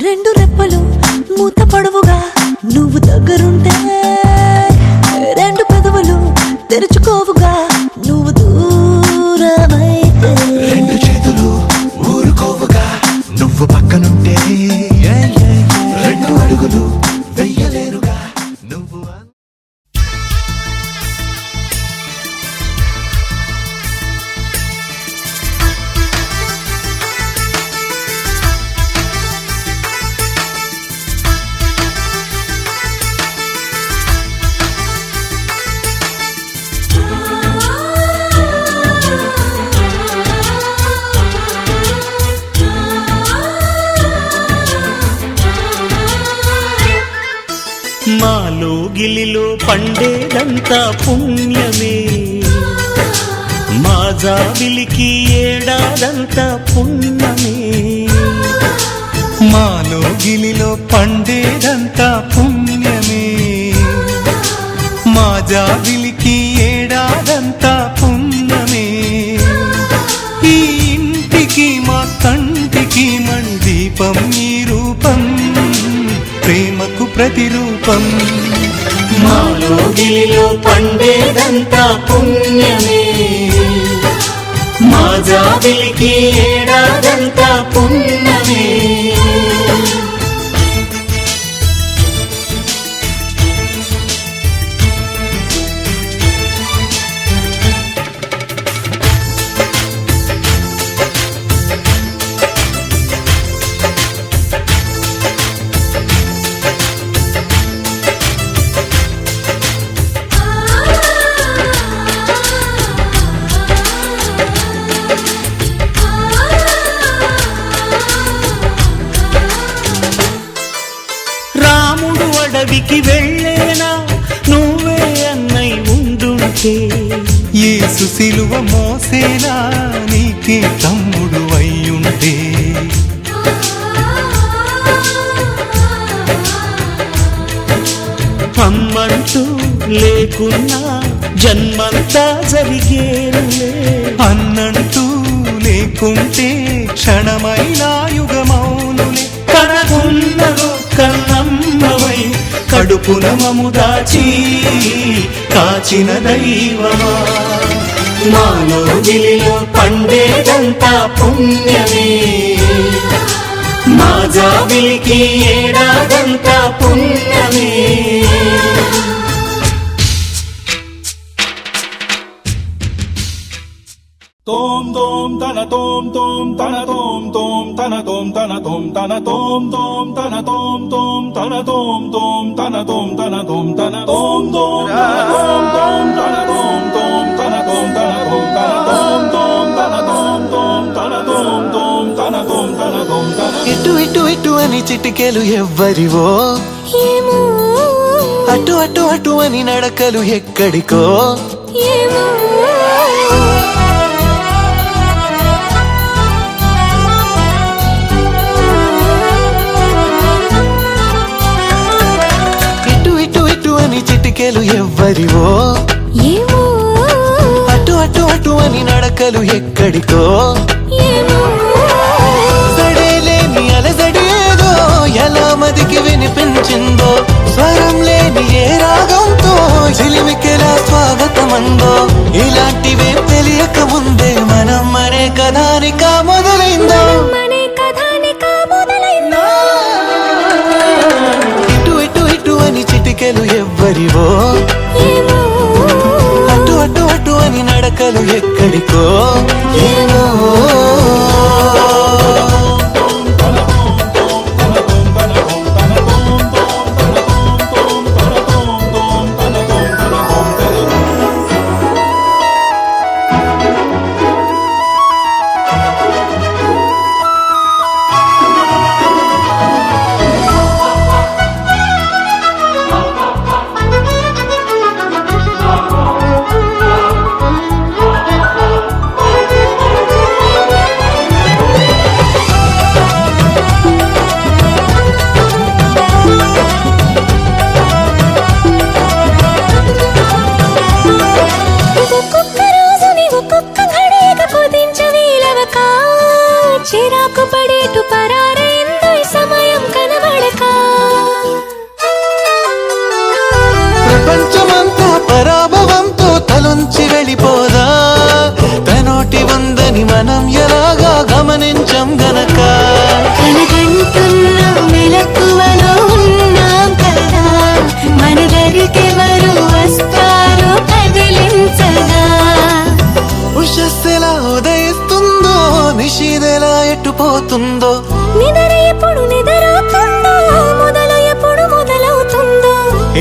రెండు రెప్పలు మూత పడవుగా నువ్వు దగ్గరుంటే, రెండు పెదవులు తెరుచుకోవుగా నువ్వు దూరమైతే, రెండు చేతులు ఊరుకోవుగా నువ్వు పక్కనుంటే, రెండు అడుగులు వెయ్యలేరుగా నువ్వు. మాలో గిలిలో పండేదంతా పుణ్యమే, మా జాబిలికి ఏడాదంతా పుణ్యమే. మాలో గిలిలో పండేదంతా పుణ్యమే, మా జాబిలికి ఏడాదంతా పుణ్యమే. ఈ ఇంటికి మా కంటికి మణిదీపం ఈ రూపం, ప్రేమకు ప్రతిరూపం. మాలో గిలిలో పండేదంతా పుణ్యమే, మా జాబిలికి ఏడాదంతా పుణ్యమే. అడవికి వెళ్ళేనా నువ్వే అన్నై ఉండుంటే, యేసు సిలువ మోసేనా నీకే తమ్ముడు అయ్యుంటే. అమ్మంటూ లేకున్నా జన్మంతా జరిగేనులే, అన్నంటూ లేకుంటే క్షణమైనా యుగమౌనులే. కనగున్నలో కన్నమ్మవై కడుపున మము దాచి కాచిన దైవమా. మాలో గిలిలో పండేదంతా పుణ్యమే, మా జాబిలికి ఏడాదంతా పుణ్యమే. తోం తోం తన తోం తోం తన తోం తోం తన తోం తన తోం తన తోం తోం తన తోం తోం తన తోం తోం తన తోం తన తోం తన తోం తోం తన తోం తోం తన తోం తోం తన తోం తన తోం తన తోం తోం తన తోం తోం తన తోం తోం తన తోం తన తోం తన. ఇటు ఇటు ఇటు అని చిటికెలు ఎవ్వరివో, అటు అటు అటు అని నడకలు ఎక్కడికో. చిటికెలు ఎవ్వరివో, అటు అటు అటు అని నడకలు ఎక్కడికో. సడేలేని అలజడి ఏదో ఎలా మదికి వినిపించిందో, స్వరం లేని ఏ రాగంతో చిలిమికెలా స్వాగతమందో. ఇలాంటివే తెలియక ముందే మనం అనే కథానిక మొదలైందో. ఇటు ఇటు ఇటు అని చిటికెలు ఎవ్వరివో, అటు అటు అటు అని నడకలు ఎక్కడికో. ఏమో నిద్ర ఎప్పుడు నిద్రవుతుందో మొదలు ఎప్పుడు మొదలవుతుందో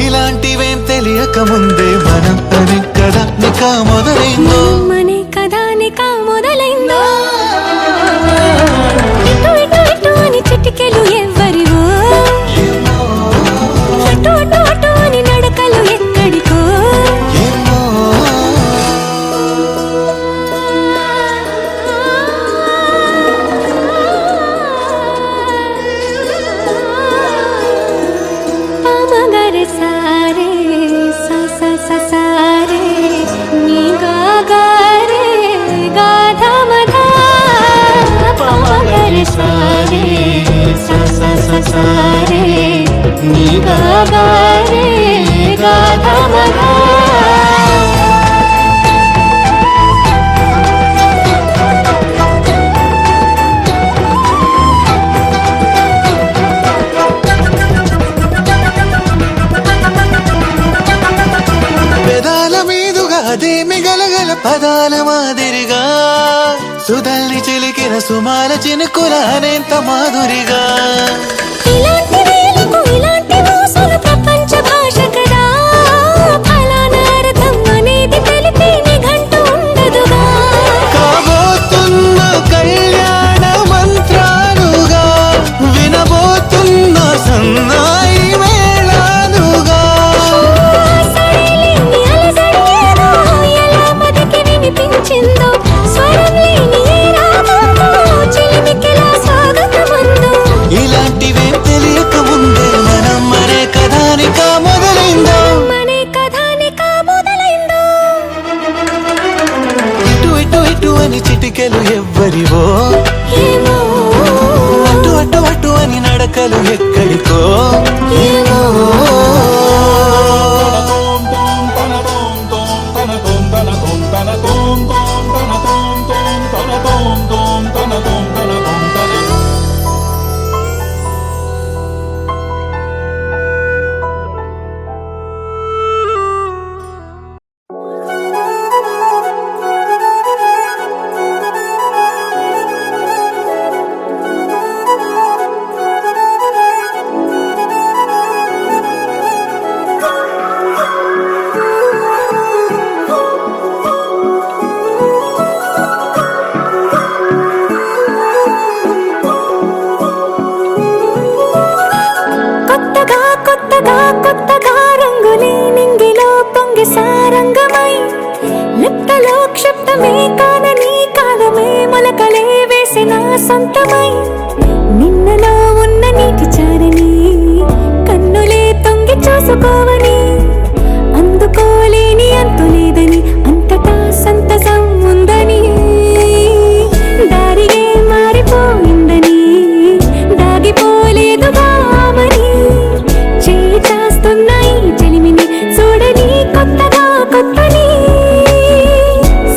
ఇలాంటివేం తెలియక ముందే మనం అనే కదా నికా మొదలైందో మనే కదా నికా మొదలైందో ఇటు ఇటు ఇటు అని చిటికెలు ఎవ్వరివో అటు అటు అటు అని నడకలు ఎక్కడికో ఏమో పామగరి సారే సా సా సా సారే నీ గా గా రే గా ధ మ ధ పామగరి సారే సా సా సా సారే నీ గా గా రే గా ధ మ ధ పెదాల మీదుగా అదేమి గలగల పదాల మాదిరిగా సుధల్ని చిలికిన సుమాల చినుకుల అనేంత మాధురిగా ఇలాంటి వేలకు ఇలాంటి మోసాలు ప్రపంచ భాష కదా ఫలానా అర్థం అనేది తెలిపే నిఘంటు ఉండదుగా కాబోతున్న కళ్యాణ మంత్రాలుగా వినబోతున్న సన్నాయి మేళాలుగా సరేలేని అలజడి ఏదో ఎలా మదికి వినిపించిందో స్వరం లేని ఏ రాగంతో చిలిమికిలా స్వాగతమందో ఇలాంటివేం తెలియక ముందే మనం మరే కథానికా మొదలైందో మనే కథానికా మొదలైందో ఇటు ఇటు ఇటు అని చిటికెలు ఎవ్వరివో ఏమో అటు అటు అటు అని నడకలు ఎక్కడికో ఏమో కొత్తగా కొత్తగా కొత్తగా రంగులే నింగిలో పొంగి సారంగమై లెక్కలో క్షిప్తమే కాదని కాలమే మొలకలే వేసిన సొంతమై నిన్నలో ఉన్న నీటి చారని కన్నులే తొంగి చూసుకోవని అందుకోలేని అంతు లేదని అంతటా సంతసం ఉందని దారిగే మారిపోయిందని దాగిపోలేదు బామని చేయి చాస్తున్నాయి చెలిమిని చూడని కొత్తగా కొత్తని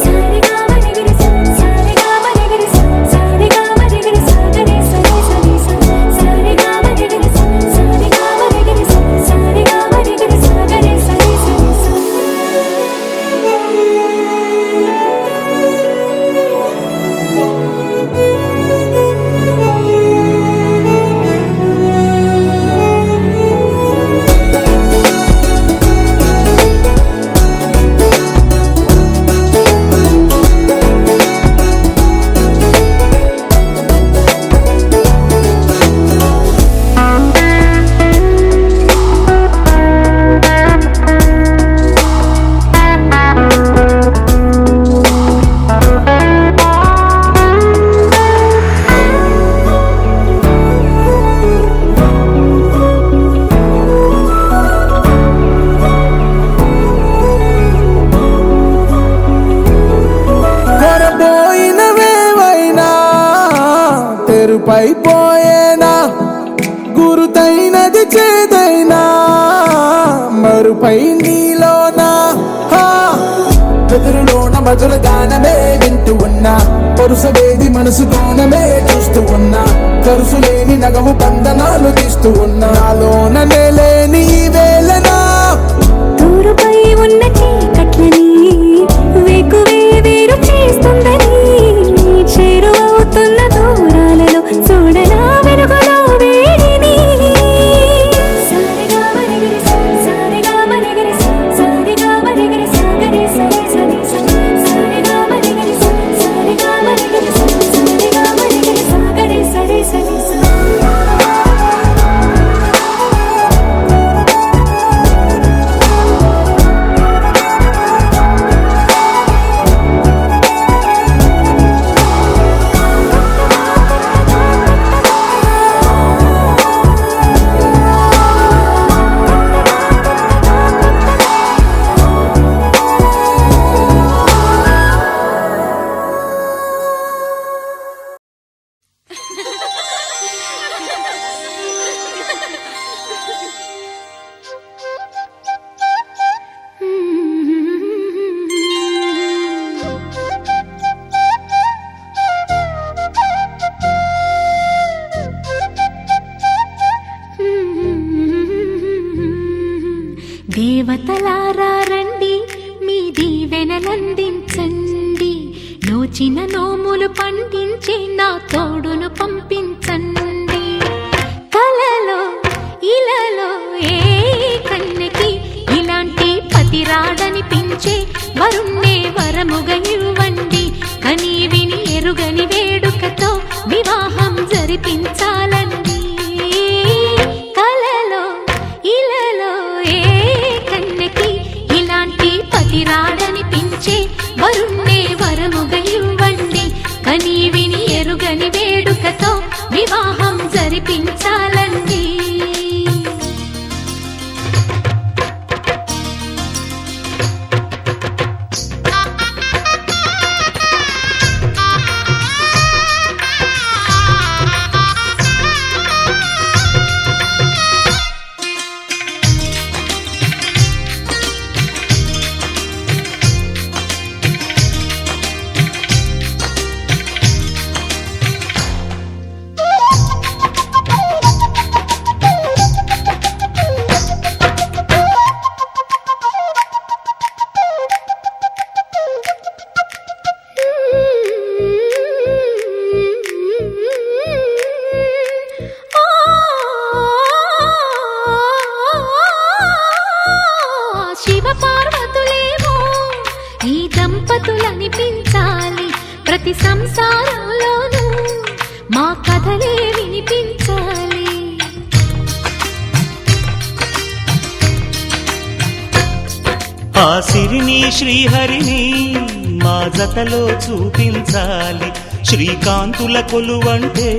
సారిగా మరిగిరిసా సారిగా మరిగిరిసా సారిగా మరిగిరిసా గరే సరి సరి సారిగా మరిగిరిసా సారిగా మరిగిరిసా సారిగా మరిగిరిసా గరే సరి సరి కొరబోయినవేవైనా తెరుపైపోయేనా గురుతైనది చేదైనా మరుపై నీలోనా వెదురులోన మధుర గానమే వింటూ ఉన్నా పరుసవేది మనసు కోణమే చూస్తూ ఉన్నా కరుసులేని నగవు బంధనాలు తీస్తూ ఉన్నా నాలోన లేని ఈ వేళనా తూరుపై ఉన్న చీకట్లని వేకువే వేరు చేస్తుందని చేరువవుతున్న దూరాలలో చూడనా వెను దీవెనలందించండి, నోచిన నోములు పండించే నా తోడును పంపించండి. కలలో ఇలలో ఏ కన్నెకి ఇలాంటి పతి రాడనిపించే వరుణ్ణే వరముగా ఇవ్వండి. కని విని ఎరుగని వేడుకతో వివాహం జరిపించాలండి. కలలో ఇలలో ఏ కన్నెకి ఇలాంటి పతి రాడనిపించే వరుణ్ణే వరముగా ఇవ్వండి. కని విని ఎరుగని వేడుకతో వివాహం జరిపించాలండి. శివ పార్వతులేమో ఈ దంపతులనిపించాలి. ప్రతి సంసారంలోనూ మా కథలే వినిపించాలి. ఆ సిరిని శ్రీహరిని మా జతలో చూపించాలి. శ్రీకాంతుల కొలువంటే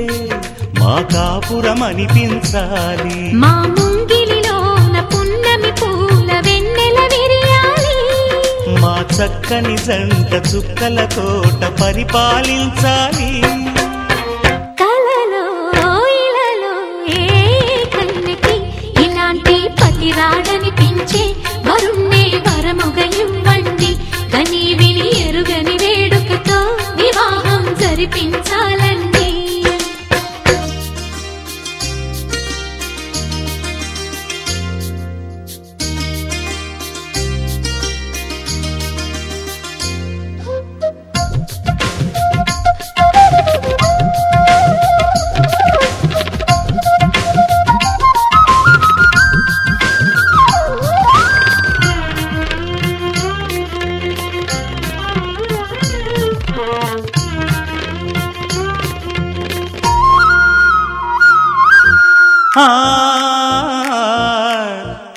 మా కాపురం అనిపించాలి. మా ముంగిలిలోన పున్నమి పూల వెన్నెల విరియాలి. మా చక్కని జంట చుక్కల తోట పరిపాలించాలి. కలలో ఇలలో ఏ కన్నెకి ఇలాంటి పతి రాడనిపించే వరుణ్ణే వరముగా ఇవ్వండి. కని విని ఎరుగని వేడుకతో వివాహం జరిపించాలండి. ఆ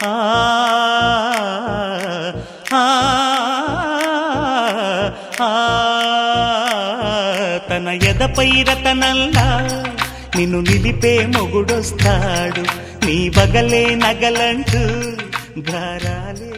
ఆ ఆ తన ఎదపై రతనల్లా నిన్ను నిలిపే మొగుడొస్తాడు. నీ బగలే నగలంటూ గారాలే